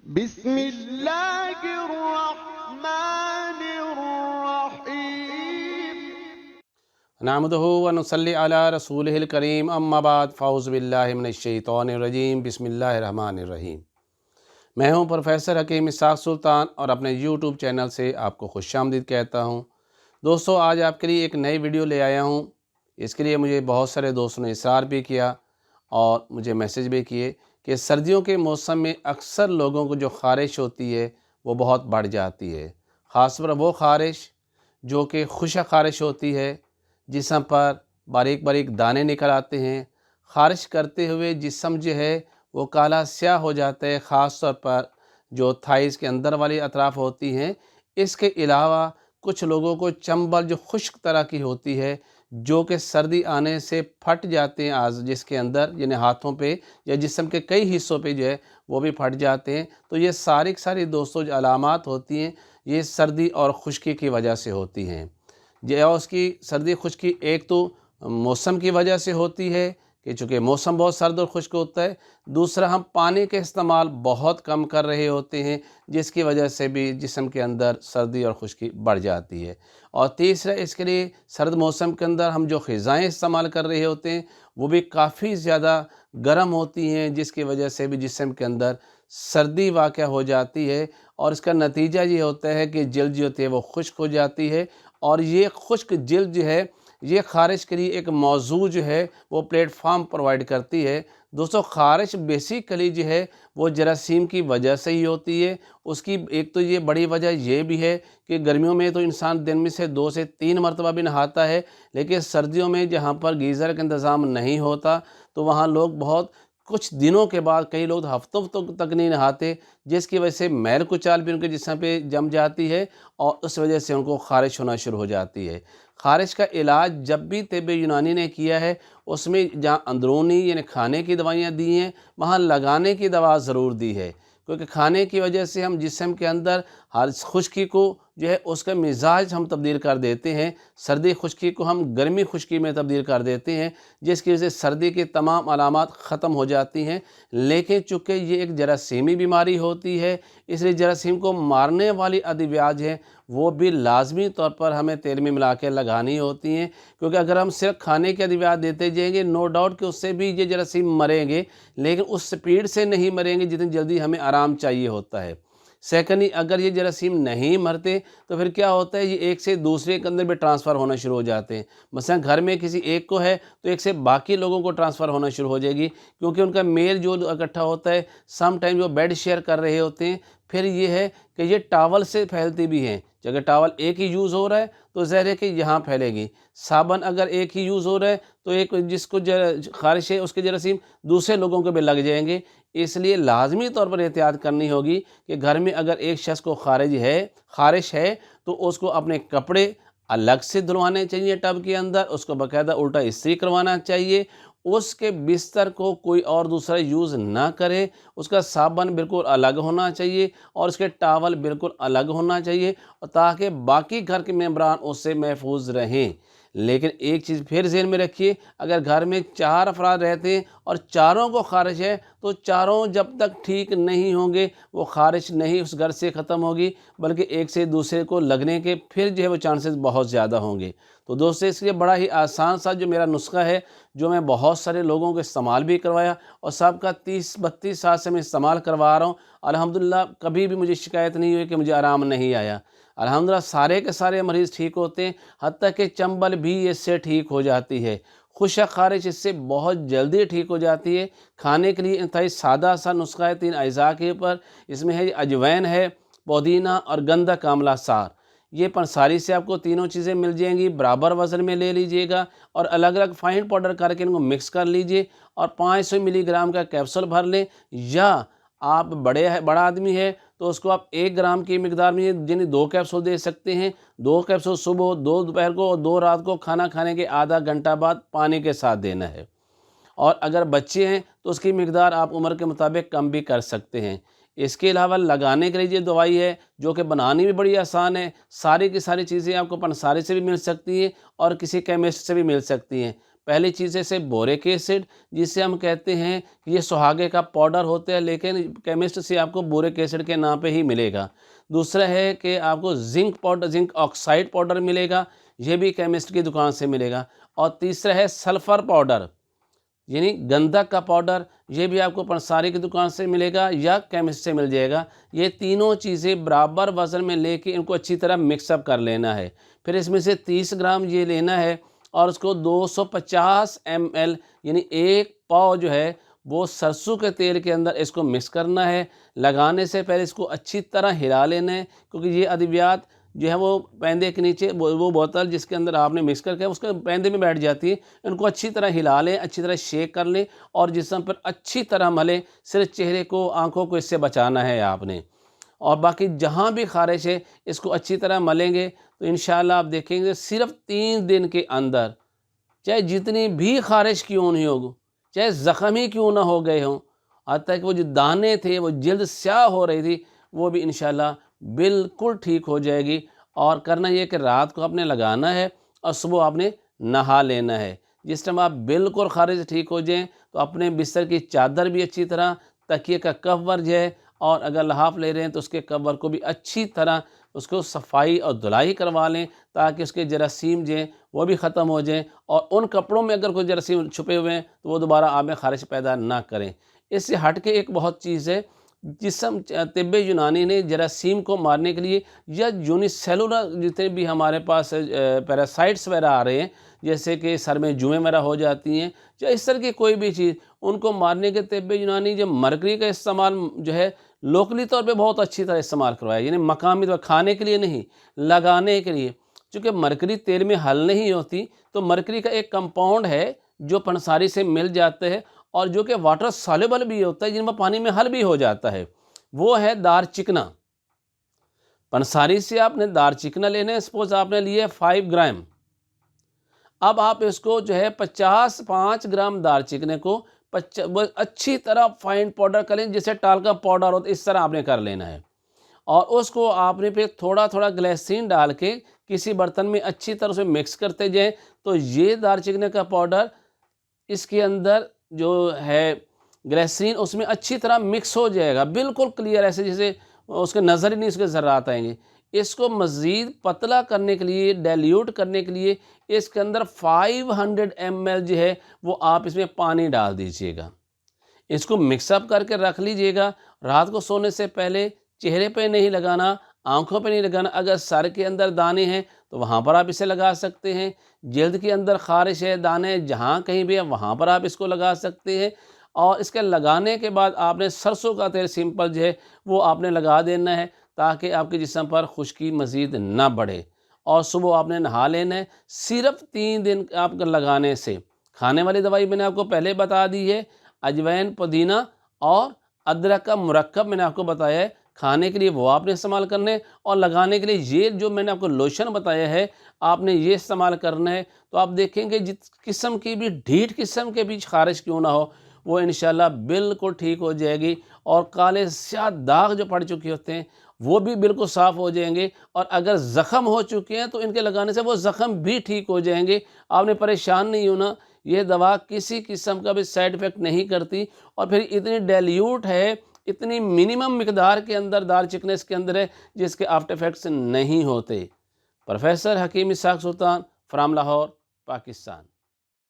بسم اللہ الرحمن الرحیم نحمدہ ونصلی علی رسولہ الکریم اما بعد فاعوذ باللہ من الشیطان الرجیم بسم اللہ الرحمن الرحیم۔ میں ہوں پروفیسر حکیم اسحاق سلطان اور اپنے یوٹیوب چینل سے آپ کو خوش آمدید کہتا ہوں۔ دوستو، آج آپ کے لیے ایک نئی ویڈیو لے آیا ہوں۔ اس کے لیے مجھے بہت سارے دوستوں نے اصرار بھی کیا اور مجھے میسج بھی کیے کہ سردیوں کے موسم میں اکثر لوگوں کو جو خارش ہوتی ہے وہ بہت بڑھ جاتی ہے، خاص طور پر وہ خارش جو کہ خشک خارش ہوتی ہے، جسم پر باریک باریک دانے نکل آتے ہیں۔ خارش کرتے ہوئے جسم جو ہے وہ کالا سیاہ ہو جاتا ہے، خاص طور پر جو تھائز کے اندر والی اطراف ہوتی ہیں۔ اس کے علاوہ کچھ لوگوں کو چمبل جو خشک طرح کی ہوتی ہے، جو کہ سردی آنے سے پھٹ جاتے ہیں، جس کے اندر یعنی ہاتھوں پہ یا جسم کے کئی حصوں پہ جو ہے وہ بھی پھٹ جاتے ہیں۔ تو یہ ساری دوستوں جو علامات ہوتی ہیں یہ سردی اور خشکی کی وجہ سے ہوتی ہیں۔ اس کی سردی خشکی ایک تو موسم کی وجہ سے ہوتی ہے کہ چونکہ موسم بہت سرد اور خشک ہوتا ہے، دوسرا ہم پانی کے استعمال بہت کم کر رہے ہوتے ہیں، جس کی وجہ سے بھی جسم کے اندر سردی اور خشکی بڑھ جاتی ہے، اور تیسرا اس کے لیے سرد موسم کے اندر ہم جو غذائیں استعمال کر رہے ہوتے ہیں وہ بھی کافی زیادہ گرم ہوتی ہیں، جس کی وجہ سے بھی جسم کے اندر سردی واقع ہو جاتی ہے، اور اس کا نتیجہ یہ ہوتا ہے کہ جلد جو ہوتی ہے وہ خشک ہو جاتی ہے، اور یہ خشک جلد جو ہے یہ خارش کے لیے ایک موضوع جو ہے وہ پلیٹ فارم پرووائڈ کرتی ہے۔ دوستو، خارش بیسیکلی جو ہے وہ جراثیم کی وجہ سے ہی ہوتی ہے۔ اس کی ایک تو یہ بڑی وجہ یہ بھی ہے کہ گرمیوں میں تو انسان دن میں سے 2 سے 3 مرتبہ بھی نہاتا ہے، لیکن سردیوں میں جہاں پر گیزر کا انتظام نہیں ہوتا تو وہاں لوگ بہت کچھ دنوں کے بعد، کئی لوگ ہفتوں تک نہیں نہاتے، جس کی وجہ سے میل کچال بھی ان کے جسم پہ جم جاتی ہے اور اس وجہ سے ان کو خارش ہونا شروع ہو جاتی ہے۔ خارش کا علاج جب بھی طب یونانی نے کیا ہے، اس میں جہاں اندرونی یعنی کھانے کی دوائیاں دی ہیں وہاں لگانے کی دوا ضرور دی ہے، کیونکہ کھانے کی وجہ سے ہم جسم کے اندر ہر خشکی کو جو ہے اس کا مزاج ہم تبدیل کر دیتے ہیں، سردی خشکی کو ہم گرمی خشکی میں تبدیل کر دیتے ہیں، جس کی وجہ سے سردی کی تمام علامات ختم ہو جاتی ہیں۔ لیکن چونکہ یہ ایک جراثیمی بیماری ہوتی ہے، اس لیے جراثیم کو مارنے والی ادویات ہیں وہ بھی لازمی طور پر ہمیں تیل میں ملا کے لگانی ہوتی ہیں، کیونکہ اگر ہم صرف کھانے کے ادویات دیتے جائیں گے، نو ڈاؤٹ کہ اس سے بھی یہ جراثیم مریں گے، لیکن اس سپیڈ سے نہیں مریں گے جتنی جلدی ہمیں آرام چاہیے ہوتا ہے۔ سیکنڈلی، اگر یہ جراثیم نہیں مرتے تو پھر کیا ہوتا ہے، یہ ایک سے دوسرے کے اندر بھی ٹرانسفر ہونا شروع ہو جاتے ہیں۔ مثلا گھر میں کسی ایک کو ہے تو ایک سے باقی لوگوں کو ٹرانسفر ہونا شروع ہو جائے گی، کیونکہ ان کا میل جو اکٹھا ہوتا ہے، سم ٹائم جو بیڈ شیئر کر رہے ہوتے ہیں۔ پھر یہ ہے کہ یہ ٹاول سے پھیلتی بھی ہیں، اگر ٹاول ایک ہی یوز ہو رہا ہے تو ظاہر ہے کہ یہاں پھیلے گی۔ صابن اگر ایک ہی یوز ہو رہا ہے تو ایک جس کو خارش ہے اس کے جراثیم دوسرے لوگوں کو بھی لگ جائیں گے۔ اس لیے لازمی طور پر احتیاط کرنی ہوگی کہ گھر میں اگر ایک شخص کو خارش ہے تو اس کو اپنے کپڑے الگ سے دھلوانے چاہیے، ٹب کے اندر اس کو باقاعدہ الٹا استری کروانا چاہیے، اس کے بستر کو کوئی اور دوسرا یوز نہ کرے، اس کا صابن بالکل الگ ہونا چاہیے اور اس کے ٹاول بالکل الگ ہونا چاہیے، تاکہ باقی گھر کے ممبران اس سے محفوظ رہیں۔ لیکن ایک چیز پھر ذہن میں رکھیے، اگر گھر میں 4 افراد رہتے ہیں اور چاروں کو خارش ہے تو چاروں جب تک ٹھیک نہیں ہوں گے وہ خارش نہیں اس گھر سے ختم ہوگی، بلکہ ایک سے دوسرے کو لگنے کے پھر جو ہے وہ چانسز بہت زیادہ ہوں گے۔ تو دوستو، اس لیے بڑا ہی آسان سا جو میرا نسخہ ہے، جو میں بہت سارے لوگوں کو استعمال بھی کروایا اور سب کا 30-32 سال سے میں استعمال کروا رہا ہوں، الحمدللہ کبھی بھی مجھے شکایت نہیں ہوئی کہ مجھے آرام نہیں آیا۔ الحمدللہ سارے کے سارے مریض ٹھیک ہوتے ہیں، حتیٰ کہ چمبل بھی اس سے ٹھیک ہو جاتی ہے، خشک خارش اس سے بہت جلدی ٹھیک ہو جاتی ہے۔ کھانے کے لیے انتہائی سادہ سا نسخہ ہے 3 اجزاء کے اوپر، اس میں ہے اجوین ہے، پودینہ اور گندھک آملہ سار۔ یہ پنساری سے آپ کو تینوں چیزیں مل جائیں گی، برابر وزن میں لے لیجئے گا اور الگ الگ فائن پاؤڈر کر کے ان کو مکس کر لیجئے اور 500 ملی گرام کا کیپسول بھر لیں، یا آپ بڑا آدمی ہے تو اس کو آپ 1 گرام کی مقدار میں یعنی 2 کیپسول دے سکتے ہیں۔ 2 کیپسول صبح، 2 دوپہر کو اور 2 رات کو کھانا کھانے کے آدھا گھنٹہ بعد پانی کے ساتھ دینا ہے۔ اور اگر بچے ہیں تو اس کی مقدار آپ عمر کے مطابق کم بھی کر سکتے ہیں۔ اس کے علاوہ لگانے کے لیے یہ دوائی ہے جو کہ بنانی بھی بڑی آسان ہے، ساری کی ساری چیزیں آپ کو پنساری سے بھی مل سکتی ہیں اور کسی کیمسٹ سے بھی مل سکتی ہیں۔ پہلی چیز ہے اسے بوریک ایسڈ، جسے ہم کہتے ہیں یہ سہاگے کا پاؤڈر ہوتا ہے، لیکن کیمسٹ سے آپ کو بوریک ایسڈ کے نام پہ ہی ملے گا۔ دوسرا ہے کہ آپ کو zinc powder, zinc oxide powder ملے گا، یہ بھی کیمسٹ کی دکان سے ملے گا۔ اور تیسرا ہے سلفر پاؤڈر، یعنی گندھک کا پاؤڈر، یہ بھی آپ کو پنساری کی دکان سے ملے گا یا کیمسٹ سے مل جائے گا۔ یہ تینوں چیزیں برابر وزن میں لے کے ان کو اچھی طرح مکس اپ کر لینا ہے۔ پھر اس میں سے 30 گرام یہ لینا ہے اور اس کو 250 ml یعنی 1 پاؤ جو ہے وہ سرسوں کے تیل کے اندر اس کو مکس کرنا ہے۔ لگانے سے پہلے اس کو اچھی طرح ہلا لینا ہے، کیونکہ یہ ادویات جو ہے وہ پیندے کے نیچے وہ بوتل جس کے اندر آپ نے مکس کر کے اس کے پیندے میں بیٹھ جاتی ہے۔ ان کو اچھی طرح ہلا لیں، اچھی طرح شیک کر لیں اور جسم پر اچھی طرح ملیں۔ صرف چہرے کو، آنکھوں کو اس سے بچانا ہے آپ نے، اور باقی جہاں بھی خارش ہے اس کو اچھی طرح ملیں گے تو انشاءاللہ آپ دیکھیں گے صرف 3 دن کے اندر، چاہے جتنی بھی خارش کیوں نہیں ہوگی، چاہے زخم ہی کیوں نہ ہو گئے ہوں، حتیٰ کہ وہ جو دانے تھے، وہ جلد سیاہ ہو رہی تھی، وہ بھی انشاءاللہ بالکل ٹھیک ہو جائے گی۔ اور کرنا یہ کہ رات کو آپ نے لگانا ہے اور صبح آپ نے نہا لینا ہے۔ جس ٹائم آپ بالکل خارش ٹھیک ہو جائیں تو اپنے بستر کی چادر بھی اچھی طرح، تکیے کا کور جو ہے، اور اگر لحاف لے رہے ہیں تو اس کے کور کو بھی اچھی طرح اس کو صفائی اور دھلائی کروا لیں تاکہ اس کے جراثیم جو ہیں وہ بھی ختم ہو جائیں، اور ان کپڑوں میں اگر کوئی جراثیم چھپے ہوئے ہیں تو وہ دوبارہ آپ میں خارش پیدا نہ کریں۔ اس سے ہٹ کے ایک بہت چیز ہے، جسم طب یونانی نے جراثیم کو مارنے کے لیے یا یونیسیلولر جتنے بھی ہمارے پاس پیراسائٹس وغیرہ آ رہے ہیں، جیسے کہ سر میں جوئیں وغیرہ ہو جاتی ہیں یا اس طرح کی کوئی بھی چیز، ان کو مارنے کے طب یونانی جو مرکری کا استعمال جو ہے لوکلی طور پہ بہت اچھی طرح استعمال کروایا، یعنی مقامی طور کھانے کے لیے نہیں، لگانے کے لیے۔ چونکہ مرکری تیل میں حل نہیں ہوتی تو مرکری کا ایک کمپاؤنڈ ہے جو پنساری سے مل جاتا ہے اور جو کہ واٹر سالوبل بھی ہوتا ہے، جن میں پانی میں حل بھی ہو جاتا ہے، وہ ہے دار چکنا۔ پنساری سے آپ نے دار چکنا لینا ہے، سپوز آپ نے لیے 5 گرام۔ اب آپ اس کو جو ہے 5 گرام دار چکنے کو اچھی طرح فائن پاؤڈر کریں، جیسے ٹال کا پاؤڈر ہوتا ہے، اس طرح آپ نے کر لینا ہے، اور اس کو آپ نے پھر تھوڑا تھوڑا گلیسرین ڈال کے کسی برتن میں اچھی طرح سے مکس کرتے جائیں تو یہ دار چکنے کا پاؤڈر اس کے اندر جو ہے گلیسرین اس میں اچھی طرح مکس ہو جائے گا، بالکل کلیئر، ایسے جیسے اس کے نظر ہی نہیں اس کے ذرات آئیں گے۔ اس کو مزید پتلا کرنے کے لیے، ڈیلیوٹ کرنے کے لیے اس کے اندر 500 ml جو ہے وہ آپ اس میں پانی ڈال دیجئے گا۔ اس کو مکس اپ کر کے رکھ لیجئے گا۔ رات کو سونے سے پہلے چہرے پہ نہیں لگانا، آنکھوں پہ نہیں لگانا۔ اگر سر کے اندر دانے ہیں تو وہاں پر آپ اسے لگا سکتے ہیں، جلد کے اندر خارش ہے، دانے جہاں کہیں بھی ہے وہاں پر آپ اس کو لگا سکتے ہیں۔ اور اس کے لگانے کے بعد آپ نے سرسوں کا تیل سمپل جو ہے وہ آپ نے لگا دینا ہے تاکہ آپ کے جسم پر خشکی مزید نہ بڑھے، اور صبح آپ نے نہا لینا ہے۔ صرف 3 دن آپ کو لگانے سے، کھانے والی دوائی میں نے آپ کو پہلے بتا دی ہے، اجوائن، پودینہ اور ادرک کا مرکب میں نے آپ کو بتایا ہے، کھانے کے لیے وہ آپ نے استعمال کرنا ہے، اور لگانے کے لیے یہ جو میں نے آپ کو لوشن بتایا ہے آپ نے یہ استعمال کرنا ہے۔ تو آپ دیکھیں گے جس قسم کی بھی ڈھیٹ قسم کے بھی خارش کیوں نہ ہو وہ انشاءاللہ بالکل ٹھیک ہو جائے گی، اور کالے سیاہ داغ جو پڑ چکے ہوتے ہیں وہ بھی بالکل صاف ہو جائیں گے، اور اگر زخم ہو چکے ہیں تو ان کے لگانے سے وہ زخم بھی ٹھیک ہو جائیں گے۔ آپ نے پریشان نہیں ہونا، یہ دوا کسی قسم کا بھی سائیڈ ایفیکٹ نہیں کرتی، اور پھر اتنی ڈیلیوٹ ہے، اتنی منیمم مقدار کے اندر دار چکنس کے اندر ہے جس کے آفٹر ایفیکٹس نہیں ہوتے۔ پروفیسر حکیم اسحاق سلطان فرام لاہور، پاکستان۔